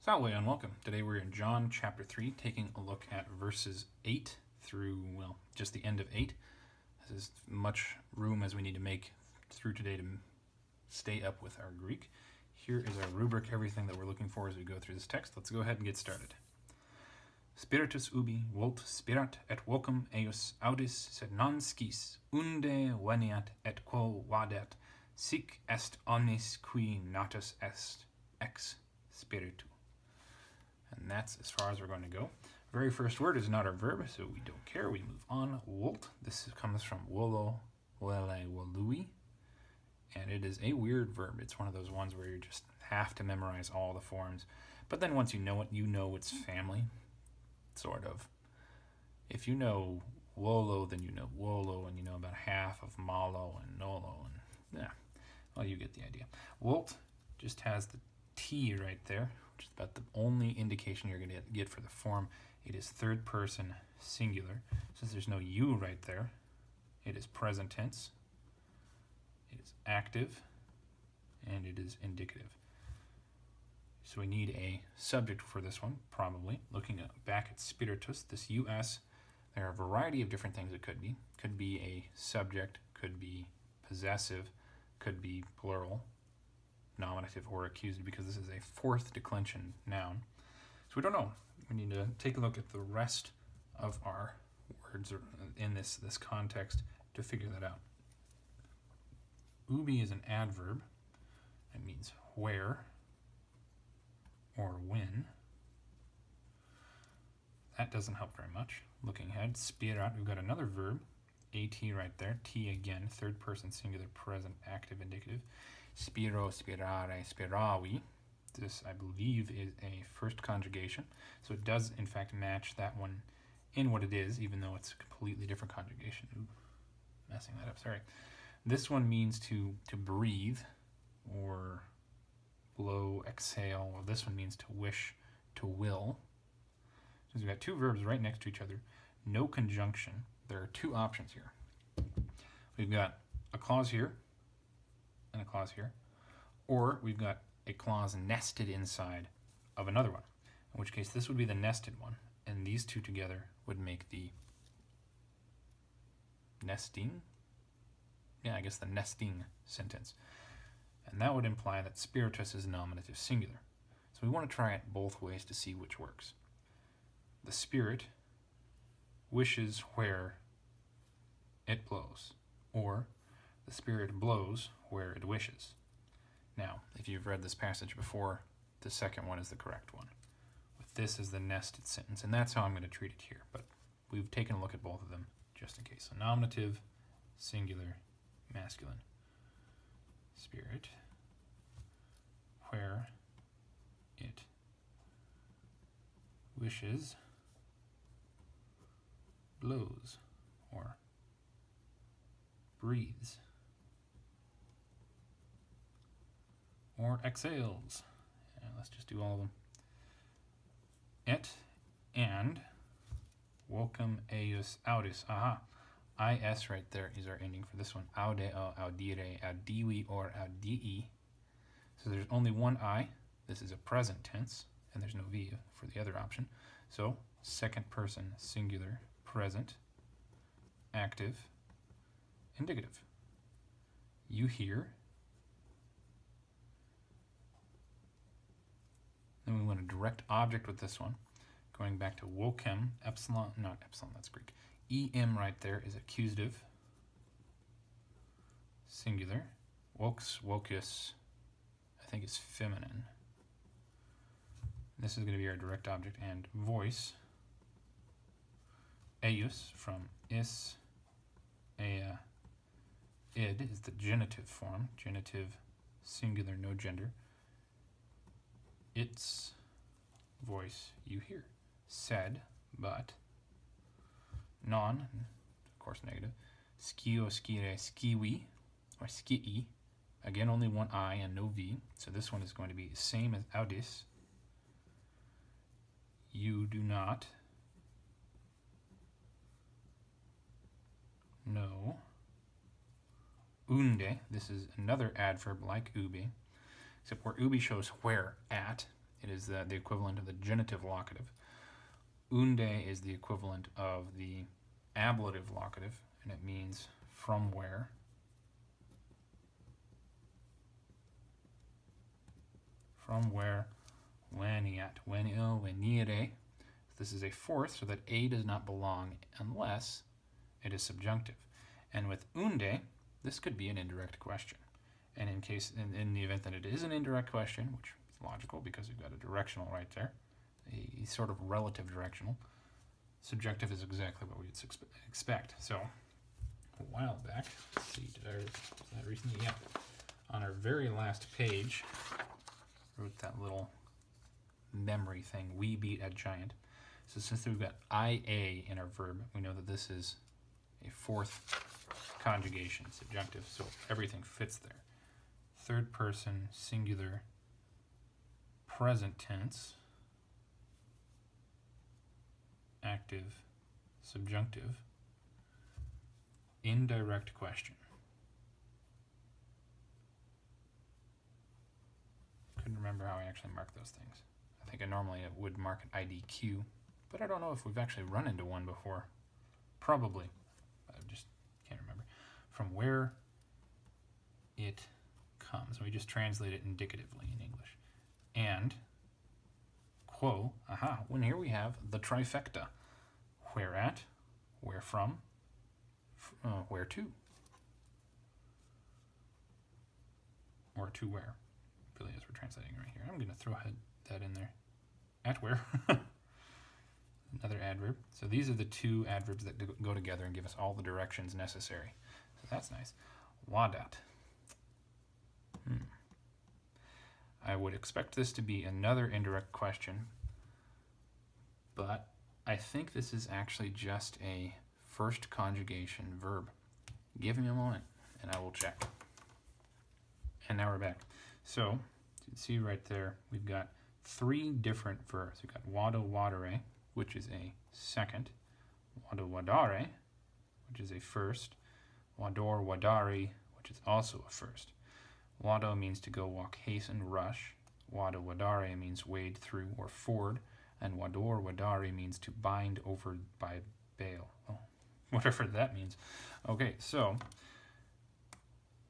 Salve and welcome. Today we're in John chapter 3, taking a look at verses 8 through, well, just the end of 8. This is much room as we need to make through today to stay up with our Greek. Here is our rubric, everything that we're looking for as we go through this text. Let's go ahead and get started. Spiritus ubi volt spirat et vocem eius audis sed non scis, unde veniat et quo vadet, sic est omnis qui natus est ex spiritu. And that's as far as we're going to go. Very first word is not our verb, so we don't care. We move on. Volt. This comes from volo, vele, volui. And it is a weird verb. It's one of those ones where you just have to memorize all the forms. But then once you know it, you know its family. Sort of. If you know volo, then you know volo, and you know about half of malo and nolo. And yeah, well, you get the idea. Volt just has the T right there, which is about the only indication you're going to get for the form. It is third person singular. Since there's no U right there, it is present tense, it is active, and it is indicative. So we need a subject for this one, probably. Looking back at spiritus, this US, there are a variety of different things it could be. Could be a subject, could be possessive, could be plural, nominative, or accused, because this is a fourth declension noun. So we don't know. We need to take a look at the rest of our words in this context to figure that out. Ubi is an adverb. It means where or when. That doesn't help very much. Looking ahead, spirat, we've got another verb, at right there, T again, third person singular, present, active, indicative. Spiro, spirare, spiravi. This, I believe, is a first conjugation. So it does, in fact, match that one in what it is, even though it's a completely different conjugation. Ooh, messing that up, sorry. This one means to breathe or blow, exhale. Well, this one means to wish, to will. So we've got two verbs right next to each other. No conjunction. There are two options here. We've got a clause here and a clause here, or we've got a clause nested inside of another one, in which case this would be the nested one, and these two together would make the nesting, I guess the nesting sentence. And that would imply that spiritus is nominative singular. So we want to try it both ways to see which works. The spirit wishes where it blows, or the spirit blows where it wishes. Now, if you've read this passage before, the second one is the correct one. With this as the nested sentence, and that's how I'm going to treat it here. But we've taken a look at both of them just in case. So nominative, singular, masculine. Spirit, where it wishes, blows, or breathes, or exhales. Let's just do all of them. Et and vocem eius audis. Aha. IS right there is our ending for this one. Audeo, audire, audivi, or audii. So there's only one I. This is a present tense, and there's no V for the other option. So second person singular, present, active, indicative. You hear. Then we want a direct object with this one. Going back to vocem, epsilon, not epsilon, that's Greek. EM right there is accusative, singular. Vox, vocus, I think is feminine. This is going to be our direct object. And voice, eius, from is, ea, id, is the genitive form. Genitive, singular, no gender. Its voice you hear. Said, but. Non, of course negative. Skio, skire, skiwi, or skii. Again, only one I and no V. So this one is going to be the same as audis. You do not know. Unde, this is another adverb like ubi, except where ubi shows where at, It is the equivalent of the genitive locative. Unde is the equivalent of the ablative locative, and it means from where. From where, veniat, venio, venire. This is a fourth, so that a does not belong unless it is subjunctive. And with unde, this could be an indirect question. And in the event that it is an indirect question, which is logical because we've got a directional right there, a sort of relative directional, subjunctive is exactly what we'd expect. So a while back, let's see, was that recently? Yeah. On our very last page, wrote that little memory thing, we beat a giant. So since we've got IA in our verb, we know that this is a fourth conjugation, subjunctive, so everything fits there. Third person, singular, present tense, active, subjunctive, indirect question. Couldn't remember how I actually marked those things. I think I normally would mark an IDQ, but I don't know if we've actually run into one before. Probably. I just can't remember. From where it comes. We just translate it indicatively in English. And quo, when here we have the trifecta. Where at, where from, where to. Or to where. Really, as we're translating right here. I'm going to throw that in there. At where. Another adverb. So these are the two adverbs that go together and give us all the directions necessary. So that's nice. Wadat. I would expect this to be another indirect question, but I think this is actually just a first conjugation verb. Give me a moment and I will check. And now we're back. So you can see right there, we've got three different verbs. We've got wado wadere, which is a second, wado wadare, which is a first, wador wadari, which is also a first. Wado means to go, walk, hasten, rush. Wado wadare means wade through or ford. And wador wadari means to bind over by bail. Oh, whatever that means. Okay, so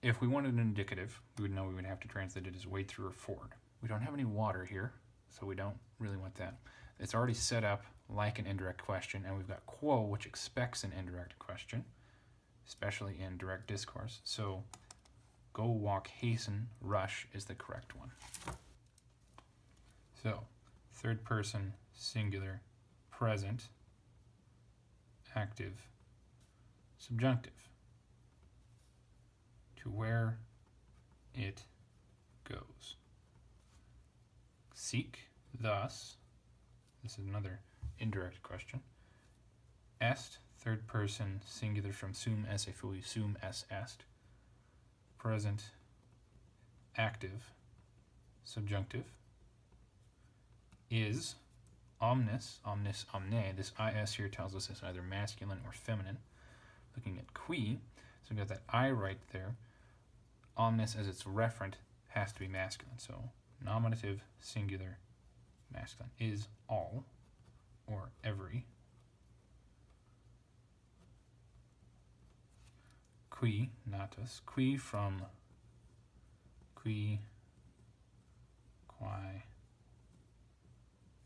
if we wanted an indicative, we would know we would have to translate it as wade through or ford. We don't have any water here, so we don't really want that. It's already set up like an indirect question, and we've got quo, which expects an indirect question, especially in direct discourse. So go, walk, hasten, rush is the correct one. So, third person, singular, present, active, subjunctive. To where it goes. Seek, thus, this is another indirect question. Est, third person, singular from sum esse fui, sum es est. Present, active, subjunctive. Is, omnis, omnis, omne. This is here tells us it's either masculine or feminine. Looking at qui, so we've got that I right there. Omnis as its referent has to be masculine. So nominative, singular, masculine. Is all, or every. Qui, natus. Qui from qui, quae,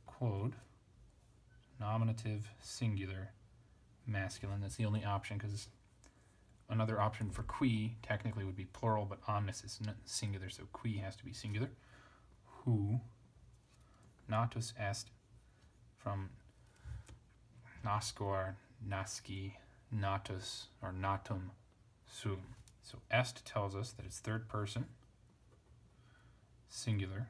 quod. Nominative, singular, masculine. That's the only option, because another option for qui technically would be plural, but omnis is singular, so qui has to be singular. Who. Natus est from nascor, nasci, natus, or natum, sum. So est tells us that it's third person, singular.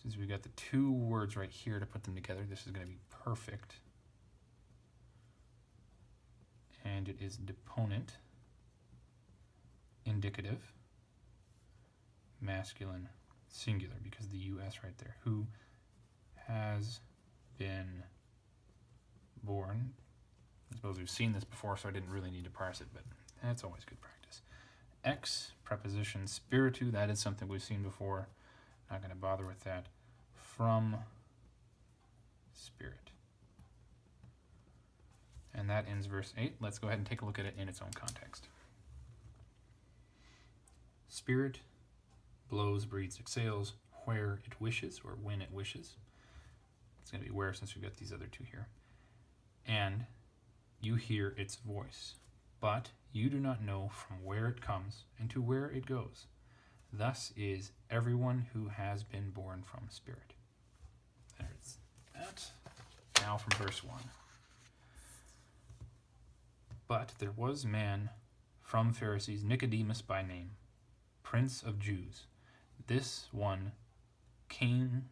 Since we've got the two words right here to put them together, this is going to be perfect. And it is deponent, indicative, masculine, singular, because the US right there. Who has been born. I suppose we've seen this before, so I didn't really need to parse it, but that's always good practice. Ex, preposition spiritu, that is something we've seen before. Not going to bother with that. From Spirit. And that ends verse 8. Let's go ahead and take a look at it in its own context. Spirit blows, breathes, exhales where it wishes, or when it wishes. It's going to be where, since we've got these other two here. And you hear its voice, but you do not know from where it comes and to where it goes. Thus is everyone who has been born from Spirit. There's that. Now from verse 1. But there was man from Pharisees, Nicodemus by name, Prince of Jews. This one came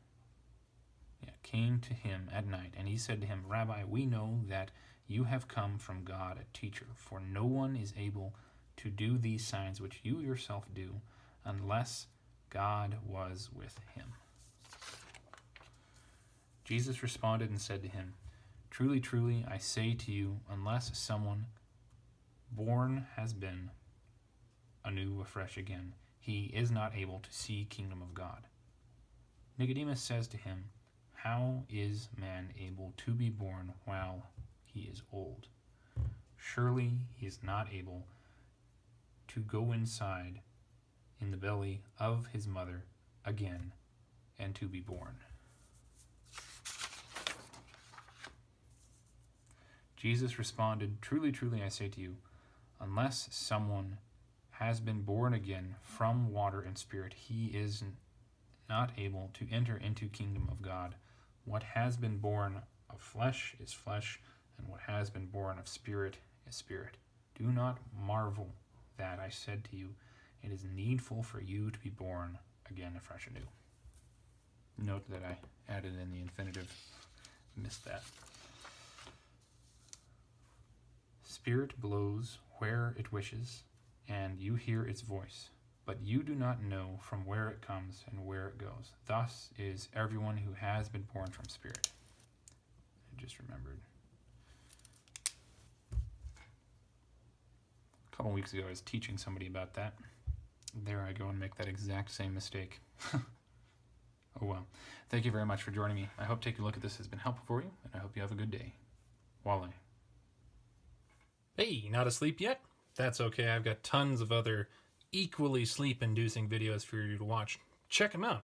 to him at night, and he said to him, Rabbi, we know that you have come from God, a teacher, for no one is able to do these signs which you yourself do, unless God was with him. Jesus responded and said to him, Truly, truly, I say to you, unless someone born has been anew, afresh again, he is not able to see kingdom of God. Nicodemus says to him, How is man able to be born while he is old? Surely he is not able to go inside in the belly of his mother again and to be born. Jesus responded, Truly, truly, I say to you, unless someone has been born again from water and spirit, he is not able to enter into kingdom of God. What has been born of flesh is flesh, and what has been born of spirit is spirit. Do not marvel that I said to you, it is needful for you to be born again afresh anew. Note that I added in the infinitive. Missed that. Spirit blows where it wishes, and you hear its voice, but you do not know from where it comes and where it goes. Thus is everyone who has been born from Spirit. I just remembered. A couple weeks ago I was teaching somebody about that. There I go and make that exact same mistake. Oh well. Thank you very much for joining me. I hope taking a look at this has been helpful for you, and I hope you have a good day. Wally. Hey, not asleep yet? That's okay. I've got tons of other equally sleep-inducing videos for you to watch. Check them out.